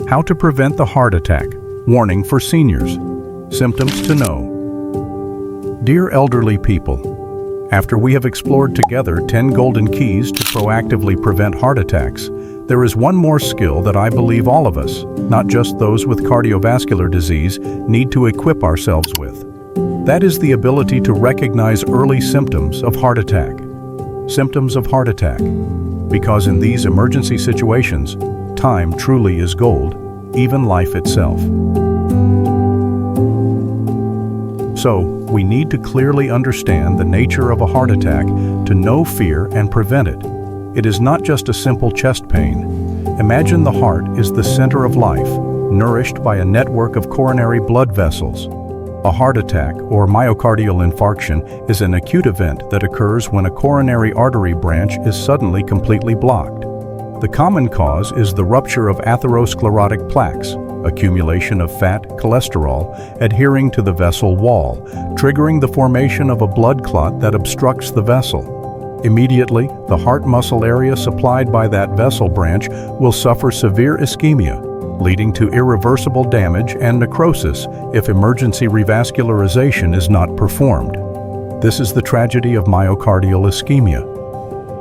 How to prevent the heart attack. Warning for seniors. Symptoms to know. Dear elderly people, after we have explored together 10 golden keys to proactively prevent heart attacks, there is one more skill that I believe all of us, not just those with cardiovascular disease, need to equip ourselves with. That is the ability to recognize early symptoms of heart attack. Symptoms of heart attack. Because in these emergency situations, time truly is gold, even life itself. So, we need to clearly understand the nature of a heart attack to know fear and prevent it. It is not just a simple chest pain. Imagine the heart is the center of life, nourished by a network of coronary blood vessels. A heart attack, or myocardial infarction, is an acute event that occurs when a coronary artery branch is suddenly completely blocked. The common cause is the rupture of atherosclerotic plaques, accumulation of fat, cholesterol, adhering to the vessel wall, triggering the formation of a blood clot that obstructs the vessel. Immediately, the heart muscle area supplied by that vessel branch will suffer severe ischemia, leading to irreversible damage and necrosis if emergency revascularization is not performed. This is the tragedy of myocardial ischemia.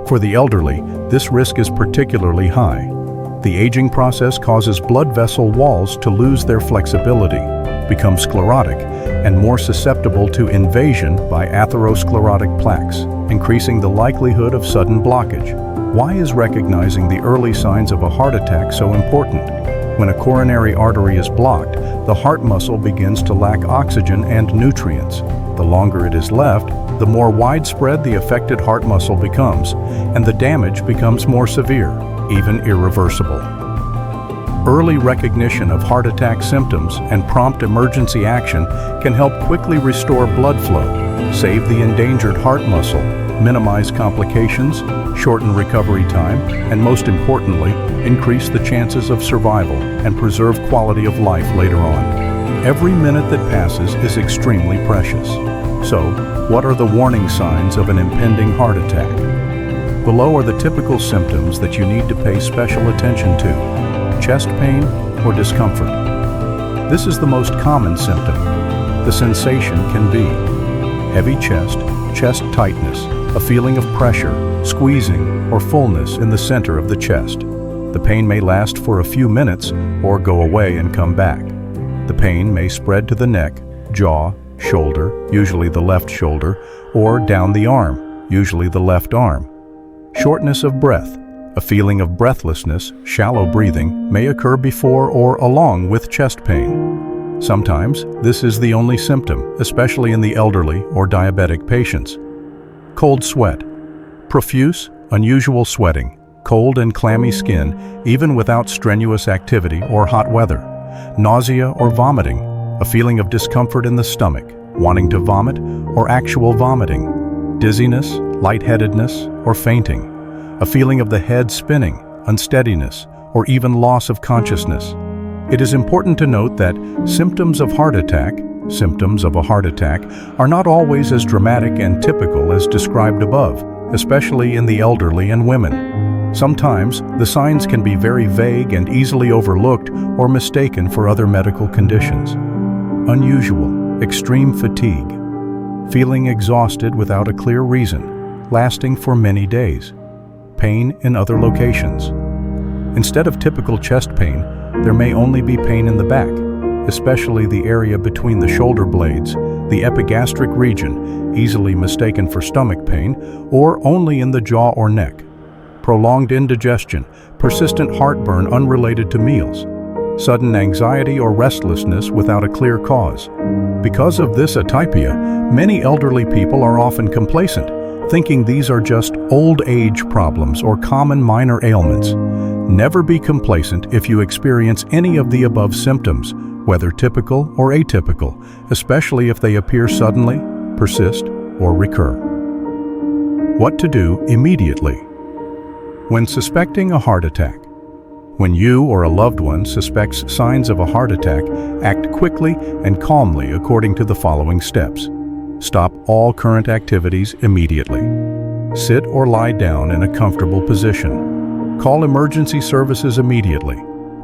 For the elderly, this risk is particularly high. The aging process causes blood vessel walls to lose their flexibility, become sclerotic, and more susceptible to invasion by atherosclerotic plaques, increasing the likelihood of sudden blockage. Why is recognizing the early signs of a heart attack so important? When a coronary artery is blocked, the heart muscle begins to lack oxygen and nutrients. The longer it is left, the more widespread the affected heart muscle becomes, and the damage becomes more severe, even irreversible. Early recognition of heart attack symptoms and prompt emergency action can help quickly restore blood flow, save the endangered heart muscle, minimize complications, shorten recovery time, and most importantly, increase the chances of survival and preserve quality of life later on. Every minute that passes is extremely precious. So, what are the warning signs of an impending heart attack? Below are the typical symptoms that you need to pay special attention to: chest pain or discomfort. This is the most common symptom. The sensation can be heavy chest, chest tightness, a feeling of pressure, squeezing, or fullness in the center of the chest. The pain may last for a few minutes or go away and come back. The pain may spread to the neck, jaw, shoulder, usually the left shoulder, or down the arm, usually the left arm. Shortness of breath, a feeling of breathlessness, shallow breathing, may occur before or along with chest pain. Sometimes this is the only symptom, especially in the elderly or diabetic patients. Cold sweat, profuse, unusual sweating, cold and clammy skin, even without strenuous activity or hot weather. Nausea or vomiting, a feeling of discomfort in the stomach, wanting to vomit or actual vomiting. Dizziness, lightheadedness, or fainting, a feeling of the head spinning, unsteadiness, or even loss of consciousness. It is important to note that symptoms of a heart attack are not always as dramatic and typical as described above, especially in the elderly and women. Sometimes, the signs can be very vague and easily overlooked or mistaken for other medical conditions. Unusual, extreme fatigue, feeling exhausted without a clear reason, lasting for many days. Pain in other locations. Instead of typical chest pain, there may only be pain in the back, especially the area between the shoulder blades, the epigastric region, easily mistaken for stomach pain, or only in the jaw or neck. Prolonged indigestion, persistent heartburn unrelated to meals, sudden anxiety or restlessness without a clear cause. Because of this atypia, many elderly people are often complacent, thinking these are just old age problems or common minor ailments. Never be complacent if you experience any of the above symptoms, whether typical or atypical, especially if they appear suddenly, persist, or recur. What to do immediately? When suspecting a heart attack. When you or a loved one suspects signs of a heart attack, act quickly and calmly according to the following steps. Stop all current activities immediately. Sit or lie down in a comfortable position. Call emergency services immediately.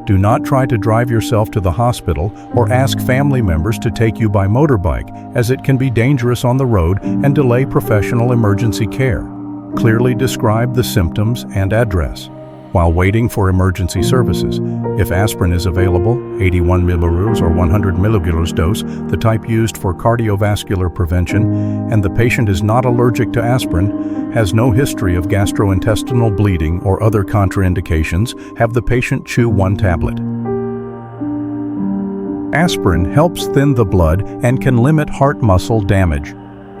Do not try to drive yourself to the hospital or ask family members to take you by motorbike, as it can be dangerous on the road and delay professional emergency care. Clearly describe the symptoms and address. While waiting for emergency services, if aspirin is available, 81 milliliters or 100 milliliters dose, the type used for cardiovascular prevention, and the patient is not allergic to aspirin, has no history of gastrointestinal bleeding or other contraindications, have the patient chew 1 tablet. Aspirin helps thin the blood and can limit heart muscle damage.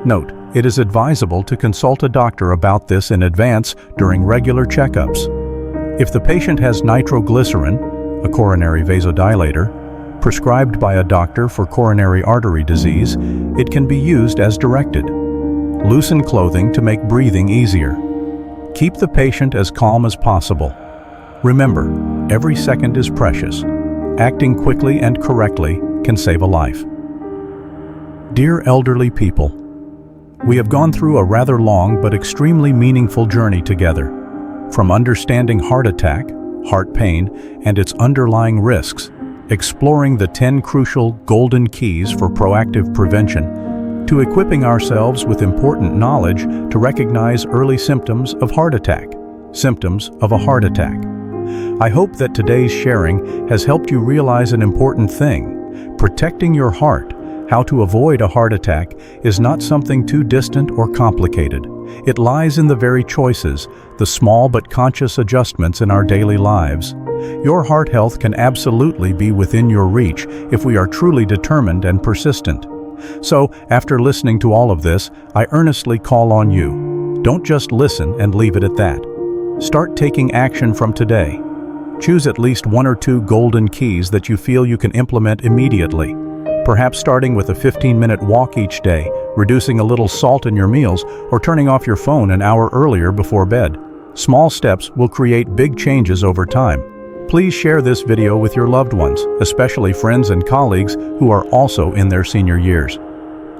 Note, it is advisable to consult a doctor about this in advance during regular checkups. If the patient has nitroglycerin, a coronary vasodilator, prescribed by a doctor for coronary artery disease, it can be used as directed. Loosen clothing to make breathing easier. Keep the patient as calm as possible. Remember, every second is precious. Acting quickly and correctly can save a life. Dear elderly people, we have gone through a rather long but extremely meaningful journey together. From understanding heart attack, heart pain, and its underlying risks, exploring the 10 crucial golden keys for proactive prevention, to equipping ourselves with important knowledge to recognize early symptoms of heart attack. Symptoms of a heart attack. I hope that today's sharing has helped you realize an important thing. Protecting your heart, how to avoid a heart attack, is not something too distant or complicated. It lies in the very choices, the small but conscious adjustments in our daily lives. Your heart health can absolutely be within your reach if we are truly determined and persistent. So, after listening to all of this, I earnestly call on you. Don't just listen and leave it at that. Start taking action from today. Choose at least 1 or 2 golden keys that you feel you can implement immediately. Perhaps starting with a 15-minute walk each day, reducing a little salt in your meals, or turning off your phone an hour earlier before bed. Small steps will create big changes over time. Please share this video with your loved ones, especially friends and colleagues who are also in their senior years.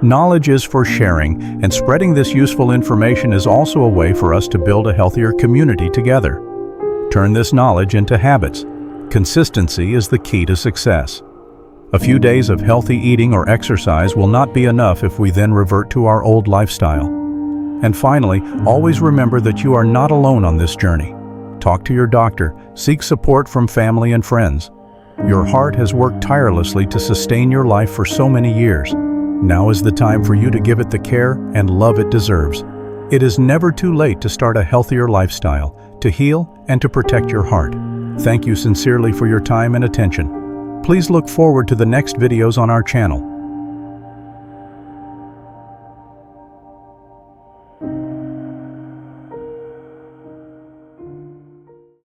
Knowledge is for sharing, and spreading this useful information is also a way for us to build a healthier community together. Turn this knowledge into habits. Consistency is the key to success. A few days of healthy eating or exercise will not be enough if we then revert to our old lifestyle. And finally, always remember that you are not alone on this journey. Talk to your doctor, seek support from family and friends. Your heart has worked tirelessly to sustain your life for so many years. Now is the time for you to give it the care and love it deserves. It is never too late to start a healthier lifestyle, to heal and to protect your heart. Thank you sincerely for your time and attention. Please look forward to the next videos on our channel.